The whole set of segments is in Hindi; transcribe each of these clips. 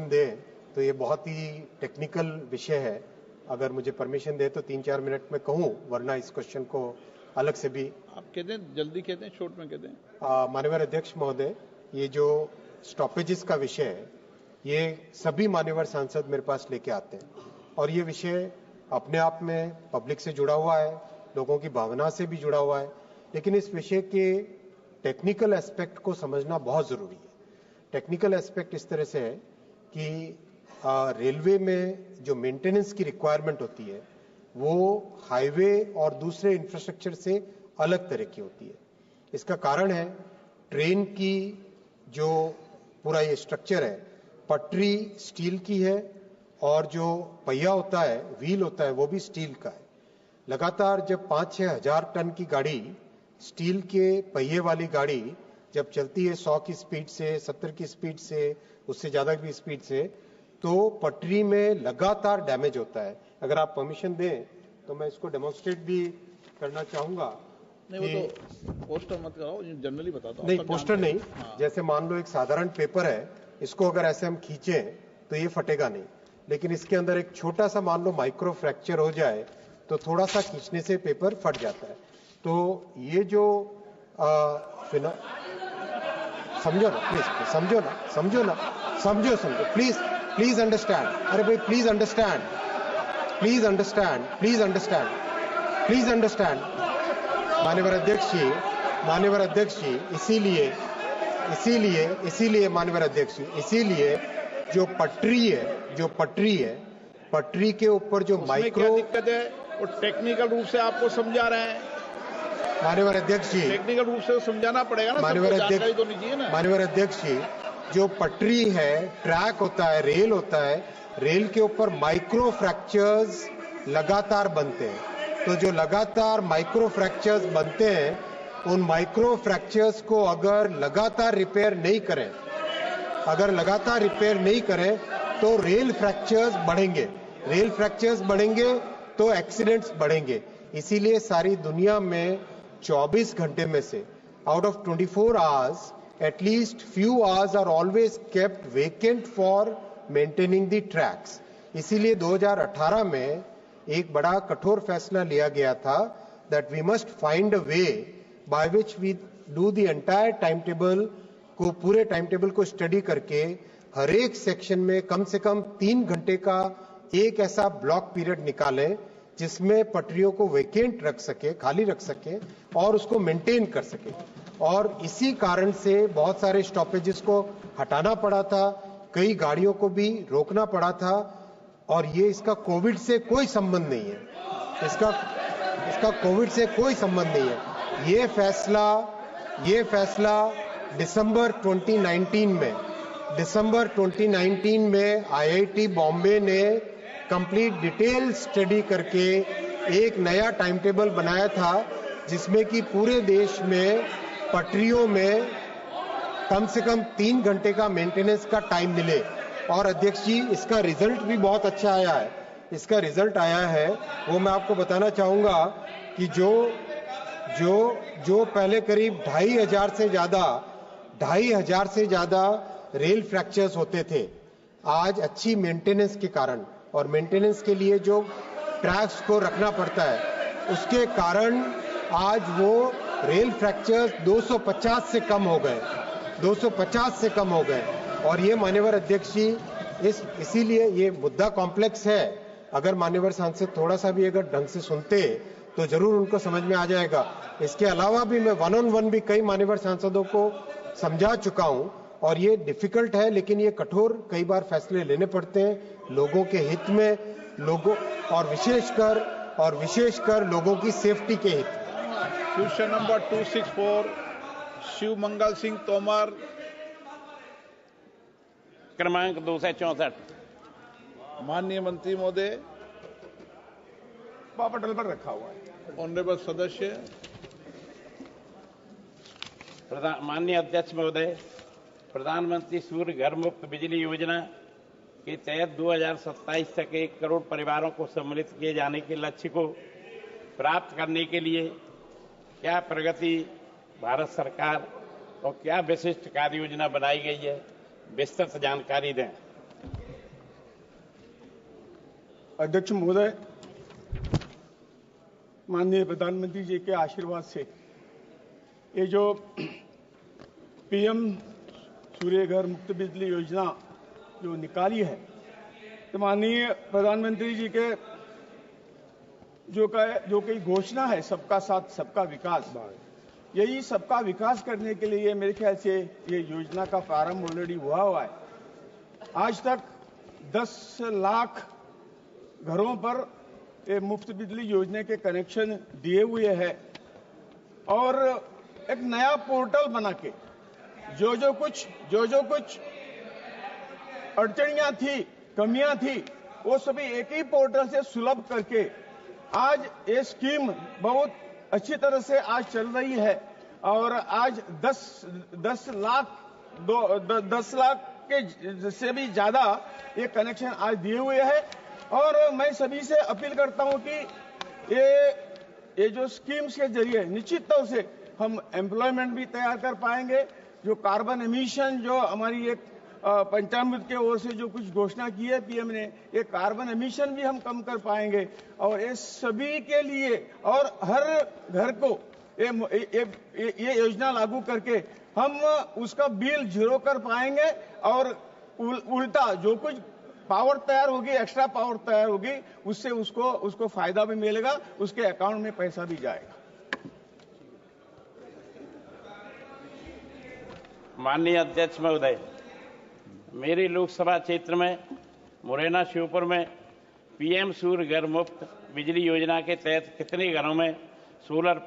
परमिशन दें तो ये बहुत ही टेक्निकल विषय है। अगर मुझे परमिशन दे तो 3-4 मिनट में कहूँ, वरना इस क्वेश्चन को अलग से भी आप कह दें, जल्दी कह दें, शॉर्ट में कह दें। माननीय अध्यक्ष महोदय, ये जो स्टॉपेजेस का विषय है, ये सभी माननीय सांसद मेरे पास लेके आते हैं और ये विषय अपने आप में पब्लिक से जुड़ा हुआ है, लोगों की भावना से भी जुड़ा हुआ है, लेकिन इस विषय के टेक्निकल एस्पेक्ट को समझना बहुत जरूरी है। टेक्निकल एस्पेक्ट इस तरह से है कि रेलवे में जो मेंटेनेंस की रिक्वायरमेंट होती है वो हाईवे और दूसरे इंफ्रास्ट्रक्चर से अलग तरह की होती है। इसका कारण है ट्रेन की जो पूरा ये स्ट्रक्चर है, पटरी स्टील की है और जो पहिया होता है, व्हील होता है, वो भी स्टील का है। लगातार जब 5-6 हजार टन की गाड़ी, स्टील के पहिए वाली गाड़ी जब चलती है 100 की स्पीड से, 70 की स्पीड से, उससे ज्यादा की स्पीड से, तो पटरी में लगातार डैमेज होता है। अगर आप परमिशन दें तो मैं इसको डेमोन्स्ट्रेट भी करना चाहूंगा। नहीं, वो तो पोस्टर मत कराओ, जनरली बता दो। नहीं, पोस्टर नहीं। जैसे मान लो एक साधारण पेपर है, इसको अगर ऐसे हम खींचें तो ये फटेगा नहीं, लेकिन इसके अंदर एक छोटा सा मान लो माइक्रो फ्रैक्चर हो जाए तो थोड़ा सा खींचने से पेपर फट जाता है। तो ये जो समझो ना प्लीज, समझो प्लीज अंडरस्टैंड। अरे भाई प्लीज अंडरस्टैंड। माननीय अध्यक्ष जी, इसीलिए माननीय अध्यक्ष जी, इसीलिए जो पटरी है, पटरी के ऊपर जो माइक्रो दिक्कत है वो टेक्निकल रूप से आपको समझा रहे हैं। माननीय अध्यक्ष जी, टेक्निकल रूप से समझाना पड़ेगा ना, जानकारी तो नहीं चाहिए ना। माननीय अध्यक्ष जी, जो पटरी है, ट्रैक होता है, रेल होता है, रेल के ऊपर माइक्रो फ्रैक्चर्स लगातार बनते हैं। तो जो लगातार माइक्रो फ्रैक्चर्स बनते हैं, उन माइक्रो फ्रैक्चर्स को अगर लगातार रिपेयर नहीं करें तो रेल फ्रैक्चर्स बढ़ेंगे तो एक्सीडेंट्स बढ़ेंगे। इसीलिए सारी दुनिया में 24 घंटे में से out of 24 hours at least few hours are always kept vacant for maintaining the tracks. इसीलिए 2018 में एक बड़ा कठोर फैसला लिया गया था that we must find a way by which we do the entire timetable को, पूरे टाइम टेबल को स्टडी करके हर एक सेक्शन में कम से कम 3 घंटे का एक ऐसा ब्लॉक पीरियड निकालें जिसमें पटरियों को वेकेंट रख सके, खाली रख सके और उसको मेंटेन कर सके। और इसी कारण से बहुत सारे स्टॉपेजेस को हटाना पड़ा था, कई गाड़ियों को भी रोकना पड़ा था। और इसका कोविड से कोई संबंध नहीं है, इसका कोविड से कोई संबंध नहीं है। ये फैसला दिसंबर 2019 में आईआईटी बॉम्बे ने कंप्लीट डिटेल स्टडी करके एक नया टाइम टेबल बनाया था जिसमें कि पूरे देश में पटरियों में कम से कम 3 घंटे का मेंटेनेंस का टाइम मिले। और अध्यक्ष जी, इसका रिजल्ट भी बहुत अच्छा आया है। वो मैं आपको बताना चाहूंगा कि जो पहले करीब 2,500 से ज्यादा रेल फ्रैक्चर्स होते थे, आज अच्छी मेंटेनेंस के कारण और मेंटेनेंस के लिए जो ट्रैक्स को रखना पड़ता है, उसके कारण आज वो रेल फ्रैक्चर्स 250 से कम हो गए। और ये माननीय अध्यक्ष जी, इसीलिए ये मुद्दा कॉम्प्लेक्स है। अगर माननीय सांसद थोड़ा सा भी अगर ढंग से सुनते तो जरूर उनको समझ में आ जाएगा। इसके अलावा भी मैं 1-on-1 भी कई माननीय सांसदों को समझा चुका हूं और ये डिफिकल्ट है, लेकिन ये कठोर कई बार फैसले लेने पड़ते हैं लोगों के हित में, लोगों और विशेषकर लोगों की सेफ्टी के हित में। क्वेश्चन नंबर 264, शिव मंगल सिंह तोमर, क्रमांक 264। माननीय मंत्री महोदय, पटल पर रखा हुआ है। ऑनरेबल सदस्य। माननीय अध्यक्ष महोदय, प्रधानमंत्री सूर्य घर मुफ्त बिजली योजना के तहत 2027 तक 1 करोड़ परिवारों को सम्मिलित किए जाने के लक्ष्य को प्राप्त करने के लिए क्या प्रगति भारत सरकार और क्या विशिष्ट कार्य योजना बनाई गई है, विस्तृत जानकारी दें। अध्यक्ष महोदय, माननीय प्रधानमंत्री जी के आशीर्वाद से ये जो पीएम सूर्य घर मुफ्त बिजली योजना जो निकाली है, तो माननीय प्रधानमंत्री जी के जो कई घोषणा है सबका साथ सबका विकास, यही सबका विकास करने के लिए मेरे ख्याल से ये योजना का प्रारंभ ऑलरेडी हुआ है। आज तक 10 लाख घरों पर ये मुफ्त बिजली योजना के कनेक्शन दिए हुए हैं और एक नया पोर्टल बना के जो कुछ अड़चनियां थी, कमियां थी, वो सभी एक ही पोर्टल से सुलभ करके आज ये स्कीम बहुत अच्छी तरह से आज चल रही है और आज 10 लाख के से भी ज्यादा ये कनेक्शन आज दिए हुए हैं। और मैं सभी से अपील करता हूं कि ये जो स्कीम्स के जरिए निश्चित तौर से हम एम्प्लॉयमेंट भी तैयार कर पाएंगे। जो कार्बन एमिशन जो हमारी एक पंचामृत के ओर से जो कुछ घोषणा की है पीएम ने, ये कार्बन एमिशन भी हम कम कर पाएंगे और ये सभी के लिए और हर घर को ये योजना लागू करके हम उसका बिल जीरो कर पाएंगे और उल्टा जो कुछ पावर तैयार होगी, एक्स्ट्रा पावर तैयार होगी, उससे उसको फायदा भी मिलेगा, उसके अकाउंट में पैसा भी जाएगा। माननीय अध्यक्ष महोदय, मेरी लोकसभा क्षेत्र में मुरैना श्योपुर में पीएम सूर्य घर मुफ्त बिजली योजना के तहत कितने घरों में सोलर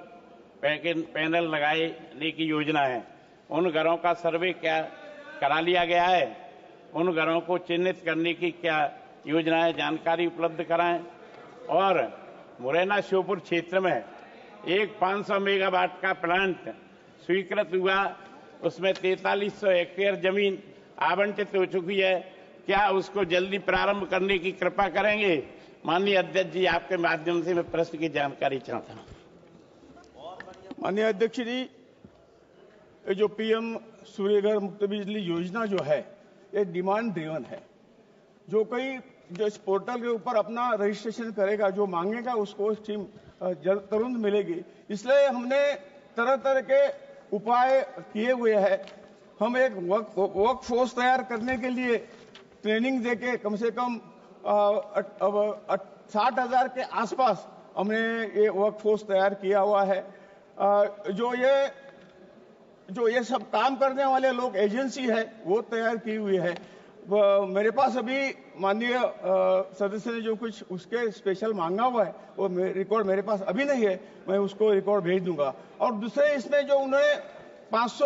पैनल लगाने की योजना है, उन घरों का सर्वे क्या करा लिया गया है, उन घरों को चिन्हित करने की क्या योजना है, जानकारी उपलब्ध कराएं। और मुरैना श्योपुर क्षेत्र में एक 500 मेगावाट का प्लांट स्वीकृत हुआ, उसमें 4300 हेक्टेयर जमीन आवंटित हो चुकी है, क्या उसको जल्दी प्रारंभ करने की कृपा करेंगे? माननीय अध्यक्ष जी, आपके माध्यम से मैं प्रश्न की जानकारी चाहता हूं। माननीय अध्यक्ष जी, ये जो पीएम सूर्य घर मुफ्त बिजली योजना जो है, ये डिमांड ड्रिवन है। जो इस पोर्टल के ऊपर अपना रजिस्ट्रेशन करेगा, जो मांगेगा उसको स्कीम तुरंत मिलेगी। इसलिए हमने तरह तरह के उपाय किए हुए हैं। हम एक वर्क फोर्स तैयार करने के लिए ट्रेनिंग देके कम से कम 60,000 के आसपास हमने ये वर्क फोर्स तैयार किया हुआ है। जो ये सब काम करने वाले लोग एजेंसी है वो तैयार की हुई है। मेरे पास अभी माननीय सदस्य ने जो कुछ उसके स्पेशल मांगा हुआ है वो रिकॉर्ड मेरे पास अभी नहीं है, मैं उसको रिकॉर्ड भेज दूंगा। और दूसरे इसमें जो उन्होंने 500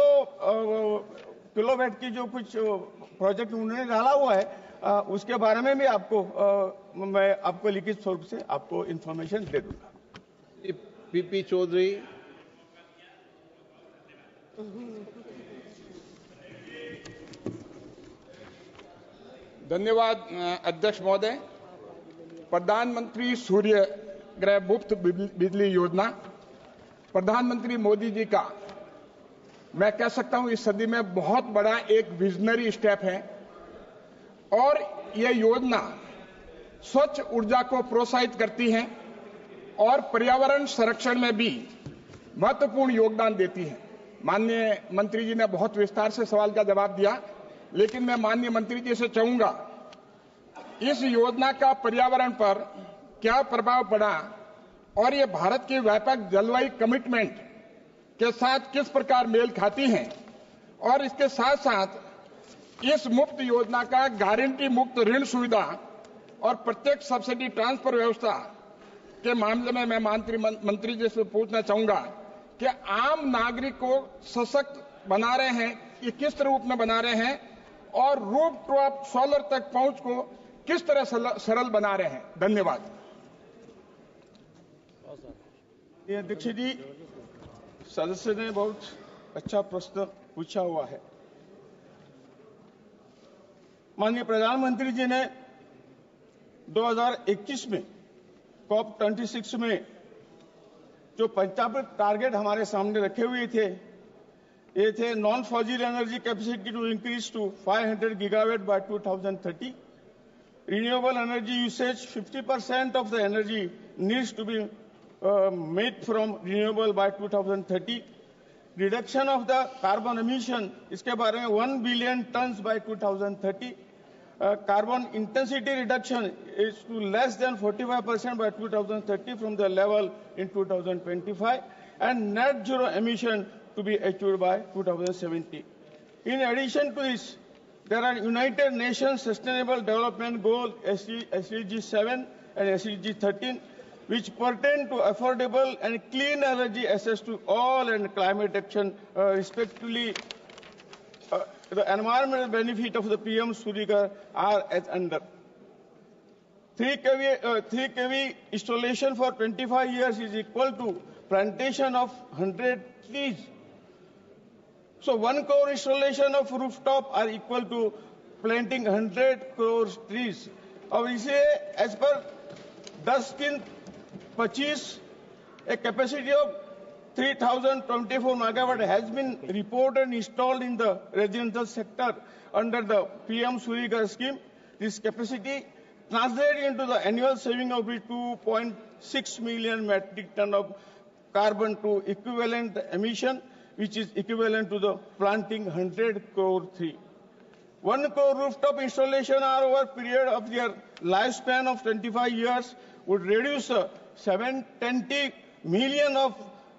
किलोवाट की जो कुछ प्रोजेक्ट उन्होंने डाला हुआ है, उसके बारे में भी मैं आपको लिखित स्वरूप से आपको इंफॉर्मेशन दे दूंगा। पीपी चौधरी। धन्यवाद अध्यक्ष महोदय। प्रधानमंत्री सूर्य ग्रह मुफ्त बिजली योजना प्रधानमंत्री मोदी जी का, मैं कह सकता हूं, इस सदी में बहुत बड़ा एक विजनरी स्टेप है और यह योजना स्वच्छ ऊर्जा को प्रोत्साहित करती है और पर्यावरण संरक्षण में भी महत्वपूर्ण योगदान देती है। माननीय मंत्री जी ने बहुत विस्तार से सवाल का जवाब दिया, लेकिन मैं माननीय मंत्री जी से चाहूंगा, इस योजना का पर्यावरण पर क्या प्रभाव पड़ा और ये भारत की व्यापक जलवायु कमिटमेंट के साथ किस प्रकार मेल खाती हैं, और इसके साथ साथ इस मुफ्त योजना का गारंटी मुक्त ऋण सुविधा और प्रत्यक्ष सब्सिडी ट्रांसफर व्यवस्था के मामले में मैं मंत्री जी से पूछना चाहूंगा कि आम नागरिक को सशक्त बना रहे हैं, ये किस रूप में बना रहे हैं और रूफटॉप सोलर तक पहुंच को किस तरह सरल बना रहे हैं। धन्यवाद। अध्यक्ष जी, सदस्य ने बहुत अच्छा प्रश्न पूछा हुआ है। माननीय प्रधानमंत्री जी ने 2021 में COP26 में जो 55 टारगेट हमारे सामने रखे हुए थे, ये थे non fossil energy capacity to increase to 500 gigawatt by 2030, renewable energy usage, 50% of the energy needs to be made from renewable by 2030. Reduction of the carbon emission, इसके बारे में 1 billion tons by 2030. Carbon intensity reduction is to less than 45% by 2030 from the level in 2025, and net zero emission to be achieved by 2070. In addition to this, there are United Nations Sustainable Development Goal SDG 7 and SDG 13, which pertain to affordable and clean energy access to all and climate action, respectively. The environmental benefit of the PM Surya Ghar are as under. 3 kV installation for 25 years is equal to plantation of 100 trees. So 1 crore installation of rooftop are equal to planting 100 crore trees. अब इसे as per 10/25, a capacity of 3024 megawatt has been reported and installed in the residential sector under the PM Surya Ghar scheme. This capacity translated into the annual saving of 2.6 million metric ton of carbon to equivalent emission, which is equivalent to the planting 100 crore tree. 1 crore rooftop installation over a period of their lifespan of 25 years would reduce 720 million of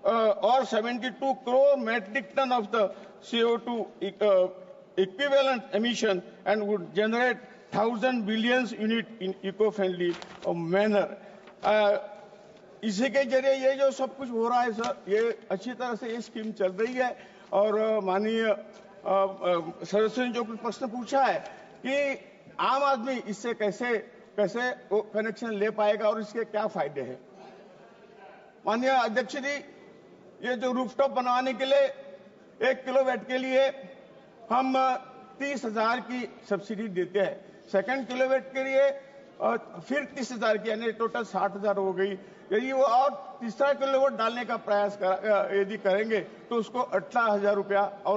or 72 crore metric ton of the CO2 equivalent emission and would generate 1,000 billion unit in eco-friendly manner. इसी के जरिए ये जो सब कुछ हो रहा है सर, ये अच्छी तरह से ये स्कीम चल रही है। और माननीय सदस्य ने जो कुछ प्रश्न पूछा है कि आम आदमी इससे कैसे कनेक्शन ले पाएगा और इसके क्या फायदे हैं। माननीय अध्यक्ष जी, ये जो रूफटॉप बनवाने के लिए 1 किलोवाट के लिए हम 30,000 की सब्सिडी देते हैं। सेकंड किलोवाट के लिए फिर 30,000 की, यानी टोटल 60,000 हो गई। यदि वो और तीसरा किलोवाट डालने का प्रयास यदि करेंगे तो उसको 18,000 रुपया और